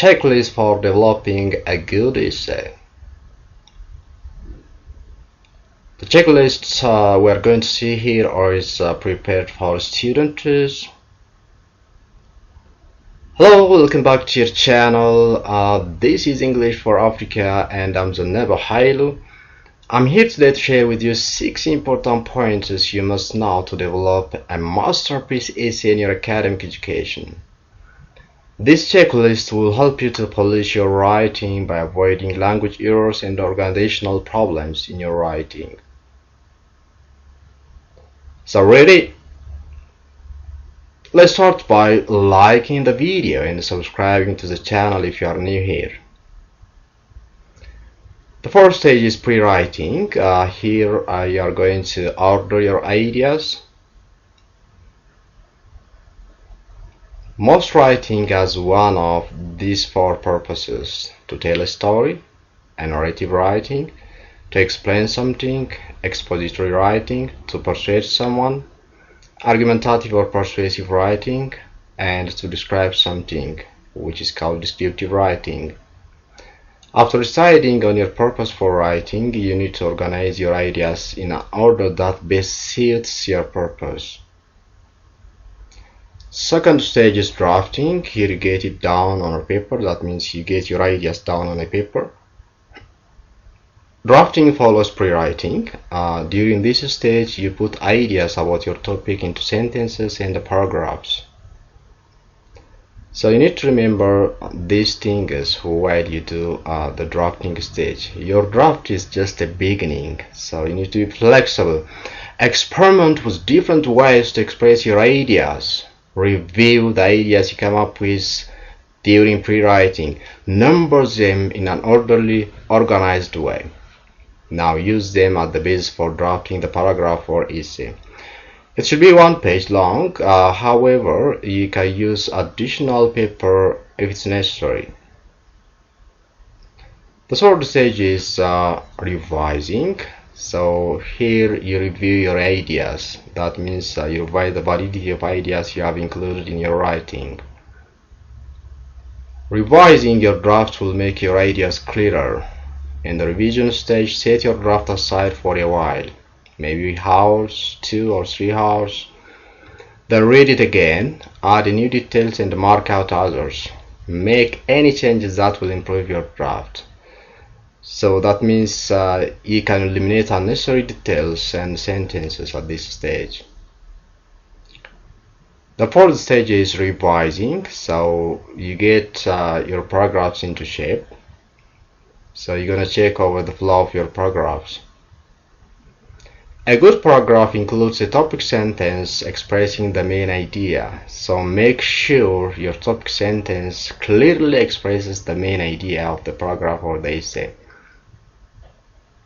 checklist for developing a good essay. The checklists we're going to see here is prepared for students. Hello, welcome back to your channel. This is English for Africa and I'm Zaneba Hailu. I'm here today to share with you 6 important points you must know to develop a masterpiece essay in your academic education. This checklist will help you to polish your writing by avoiding language errors and organizational problems in your writing. So ready? Let's start by liking the video and subscribing to the channel if you are new here. The first stage is pre-writing. Here you are going to order your ideas. Most writing has one of these 4 purposes: to tell a story, a narrative writing, to explain something, expository writing, to persuade someone, argumentative or persuasive writing, and to describe something, which is called descriptive writing. After deciding on your purpose for writing, you need to organize your ideas in an order that best suits your purpose. Second stage is drafting. Here you get it down on a paper. That means you get your ideas down on a paper. Drafting follows pre-writing. During this stage, you put ideas about your topic into sentences and paragraphs. So you need to remember these things while you do the drafting stage. Your draft is just a beginning, so you need to be flexible. Experiment with different ways to express your ideas. Review the ideas you come up with during pre-writing. Number them in an orderly, organized way. Now use them as the basis for drafting the paragraph or essay. It should be 1 page long. However, you can use additional paper if it's necessary. The third stage is revising. So here you review your ideas. That means you revise the validity of ideas you have included in your writing. Revising your draft will make your ideas clearer. In the revision stage, set your draft aside for a while, maybe hours, 2 or 3 hours. Then read it again, add new details and mark out others. Make any changes that will improve your draft. So that means you can eliminate unnecessary details and sentences at this stage. The fourth stage is revising. So you get your paragraphs into shape. So you're going to check over the flow of your paragraphs. A good paragraph includes a topic sentence expressing the main idea. So make sure your topic sentence clearly expresses the main idea of the paragraph or the essay.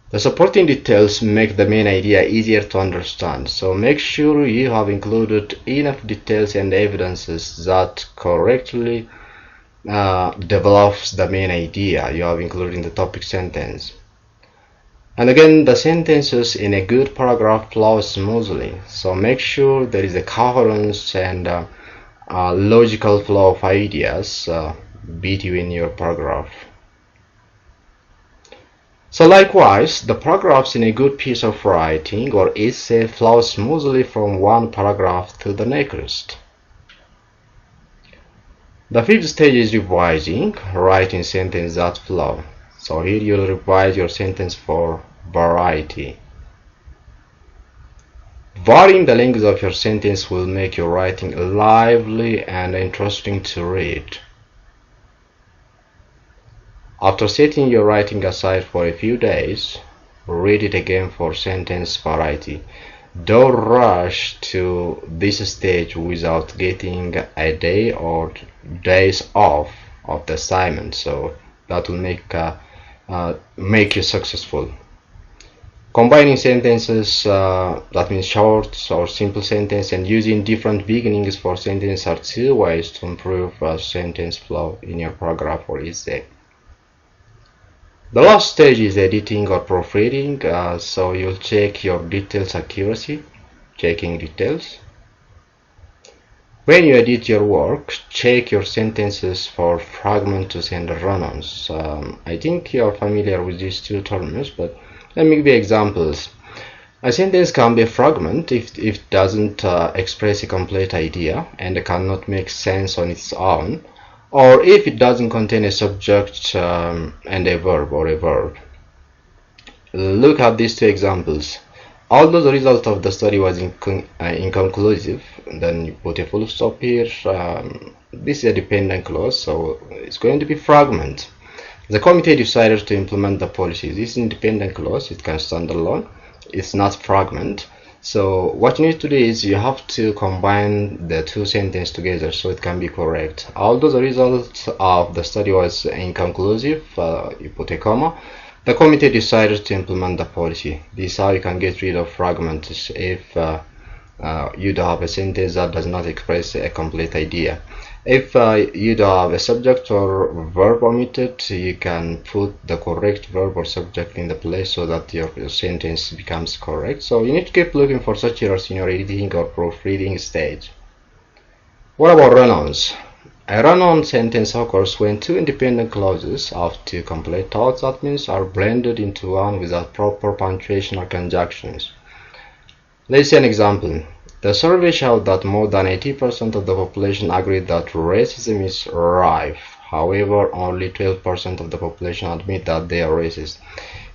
The supporting details make the main idea easier to understand. So make sure you have included enough details and evidences that correctly develops the main idea you have included in the topic sentence. And again, the sentences in a good paragraph flow smoothly, so make sure there is a coherence and logical flow of ideas between your paragraph. So likewise, the paragraphs in a good piece of writing or essay flow smoothly from one paragraph to the next. The fifth stage is revising, writing sentences that flow. So here you'll revise your sentence for variety. Varying the length of your sentence will make your writing lively and interesting to read. After setting your writing aside for a few days, read it again for sentence variety. Don't rush to this stage without getting a day or days off of the assignment, so that will make you successful. Combining sentences, that means short or simple sentence, and using different beginnings for sentences are 2 ways to improve sentence flow in your paragraph or essay. The last stage is editing or proofreading. So you'll check your details accuracy, checking details. When you edit your work, check your sentences for fragments and run-ons. I think you are familiar with these two terms, but let me give you examples. A sentence can be a fragment if it doesn't express a complete idea and cannot make sense on its own, or if it doesn't contain a subject and a verb or a verb. Look at these two examples. Although the result of the study was inconclusive, then you put a full stop here. This is a dependent clause, so it's going to be fragment. The committee decided to implement the policy. This is independent clause, it can stand alone. It's not fragment. So what you need to do is you have to combine the two sentences together so it can be correct. Although the result of the study was inconclusive, you put a comma. The committee decided to implement the policy. This is how you can get rid of fragments if you don't have a sentence that does not express a complete idea. If you don't have a subject or verb omitted, you can put the correct verb or subject in the place so that your sentence becomes correct. So you need to keep looking for such errors in your editing or proofreading stage. What about run-ons? A run-on sentence occurs when two independent clauses of two complete thoughts, that means, are blended into one without proper punctuation or conjunctions. Let's see an example. The survey showed that more than 80% of the population agreed that racism is rife. However, only 12% of the population admit that they are racist.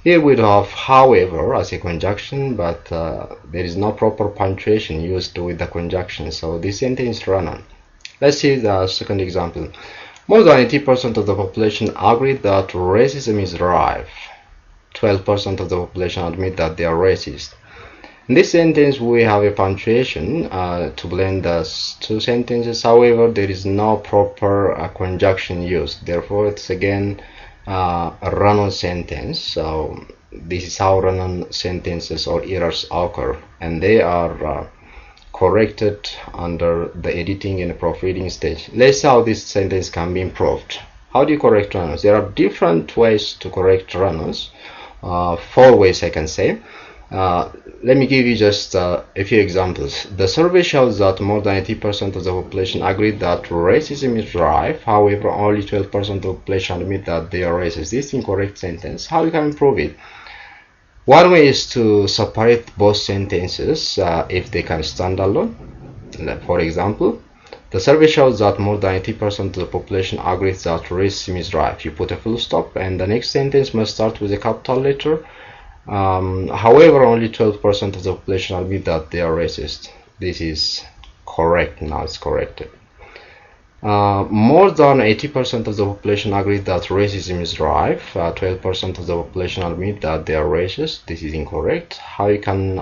Here we have however as a conjunction, but there is no proper punctuation used with the conjunction, so this sentence is run-on. Let's see the second example. More than 80% of the population agree that racism is rife. 12% of the population admit that they are racist. In this sentence, we have a punctuation to blend the two sentences. However, there is no proper conjunction used. Therefore, it's again a run-on sentence. So this is how run-on sentences or errors occur, and they are corrected under the editing and proofreading stage. Let's see how this sentence can be improved. How do you correct run-ons? There are different ways to correct run-ons. 4 ways I can say. Let me give you just a few examples. The survey shows that more than 80% of the population agreed that racism is rife. However, only 12% of the population admit that they are racist. This is incorrect sentence. How you can improve it? One way is to separate both sentences if they can stand alone. For example, the survey shows that more than 80% of the population agrees that racism is rife. You put a full stop and the next sentence must start with a capital letter. However, only 12% of the population admit that they are racist. This is correct. Now it's corrected. More than 80% of the population agree that racism is rife. 12% of the population admit that they are racist. This is incorrect. How you can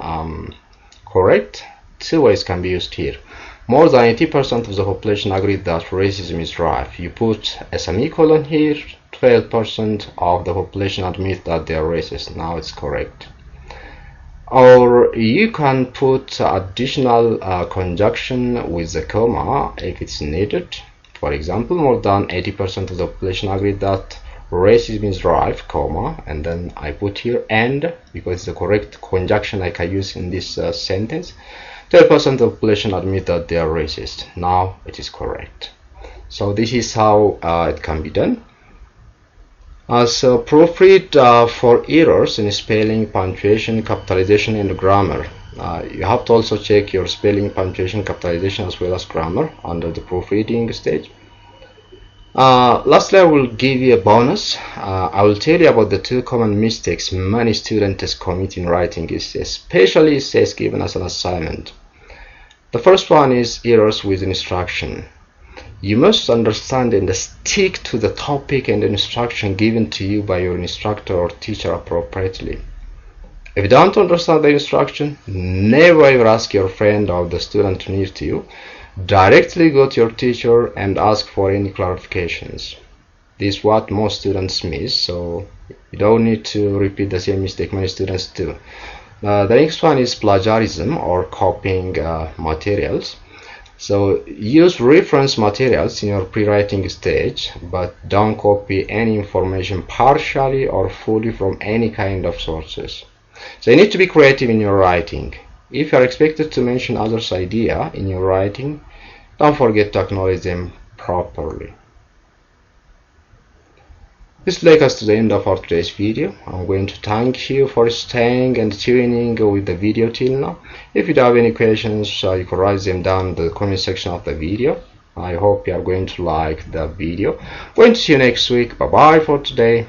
correct? 2 ways can be used here. More than 80% of the population agree that racism is rife. You put a semicolon here. 12% of the population admit that they are racist. Now it's correct. Or you can put additional conjunction with the comma if it's needed. For example, more than 80% of the population agree that racism is rife, comma, and then I put here and, because it's the correct conjunction I can use in this sentence. 12% of the population admit that they are racist. Now it is correct. So this is how it can be done. So proofread for errors in spelling, punctuation, capitalization, and grammar. You have to also check your spelling, punctuation, capitalization, as well as grammar under the proofreading stage. Lastly, I will give you a bonus. I will tell you about the 2 common mistakes many students commit in writing, especially it says given as an assignment. The first one is errors with instruction. You must understand and stick to the topic and instruction given to you by your instructor or teacher appropriately. If you don't understand the instruction, never ever ask your friend or the student near to you. Directly go to your teacher and ask for any clarifications. This is what most students miss, so you don't need to repeat the same mistake many students do. The next one is plagiarism or copying materials. So use reference materials in your pre-writing stage, but don't copy any information partially or fully from any kind of sources. So you need to be creative in your writing. If you are expected to mention others' idea in your writing, Don't forget to acknowledge them properly. This takes us to the end of our today's video. I'm going to thank you for staying and tuning with the video till now. If you have any questions, you can write them down in the comment section of the video. I hope you are going to like the video. Going to see you next week. Bye bye for today.